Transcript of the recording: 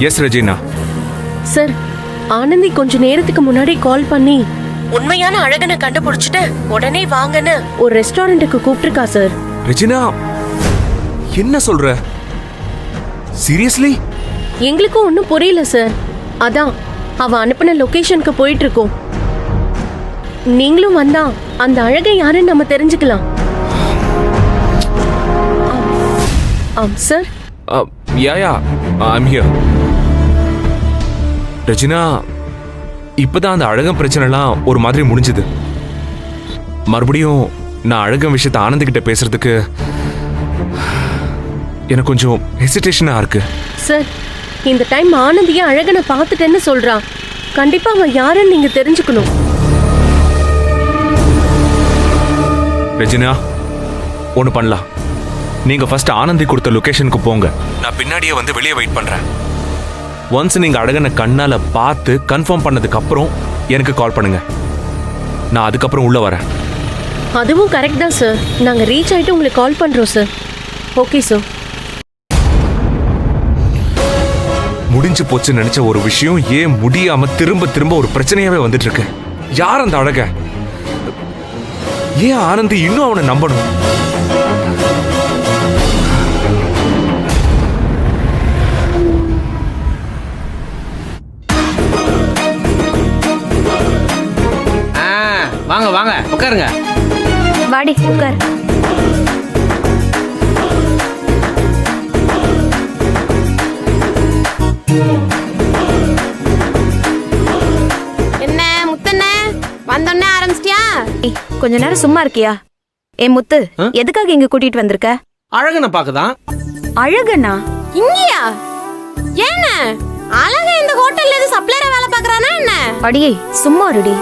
S Regina. Sir, Anandhi கொஞ்ச நேரத்துக்கு முன்னாடி கால் பண்ணி உண்மையான அழகனை கண்டுபிடிச்சிட்டு உடனே வாங்கன்னு ஒரு ரெஸ்டாரண்ட்டுக்கு கூப்பிட்டுருக்கா சார். ரெஜினா, என்ன சொல்ற? சீரியஸ்லி? எங்களுக்கும் ஒன்றும் புரியல சார். அதான் அவ அனுப்பின லொகேஷனுக்கு போயிட்டு இருக்கோம். நீங்களும் வந்தா அந்த அழகை யாருன்னு நம்ம தெரிஞ்சுக்கலாம். Sir. Yeah I'm here. Regina, இப்பதான் அந்த அழகன் பிரச்சனைலாம் ஒரு மாதிரி முடிஞ்சது. மறுபடியும் நான் அழகன் விஷயத்தை ஆனந்திக்கிட்ட பேசுறதுக்கு எனக்கு கொஞ்சம் ஹெசிடேஷனா இருக்கு. சார், இந்த டைம் ஆனந்திய அழகனை பார்த்துட்டேன்னு சொல்றா. கண்டிப்பா அவன் யாருன்னு நீங்க தெரிஞ்சுக்கணும். ரெஜினா, ஒன்று பண்ணலாம். நீங்க ஃபர்ஸ்ட் ஆனந்தி கொடுத்த லொகேஷனுக்கு போங்க. நான் பின்னாடியே வந்து வெளியே வெயிட் பண்றேன். ஒன்ஸ் நீங்க அழகனை கண்ணால பார்த்து கன்ஃபார்ம் பண்ணதுக்கு அப்புறம் எனக்கு கால் பண்ணுங்க. நான் அதுக்கப்புறம் உள்ள வரேன். அதுவும் கரெக்ட் தான் சார். நாங்க ரீச் ஆயிட்டு உங்களுக்கு கால் பண்றோம் சார். Okay sir. முடிஞ்சு போச்சு நினைச்ச ஒரு விஷயம் ஏன் முடியாம திரும்ப திரும்ப ஒரு பிரச்சனையாவே வந்துட்டு இருக்கு. யார் அந்த அழக? ஏன் ஆனந்தி இன்னும் அவனை நம்பணும்? வாங்க வாங்க உட்காருங்க. வாடி உட்கார். என்ன முத்தண்ணே, வந்தோடனே ஆரம்பிச்சிட்டியா? கொஞ்ச நேரம் சும்மா இருக்கியா? முத்து, எதுக்காக இங்க கூட்டிட்டு வந்திருக்க? அழகனை பாக்குதான். அழகனா? இங்கயா? ஏன அழகா இந்த ஹோட்டல்ல எது சப்ளையரா வேலை பாக்குறானா என்ன? அடியே சும்மா இருடி.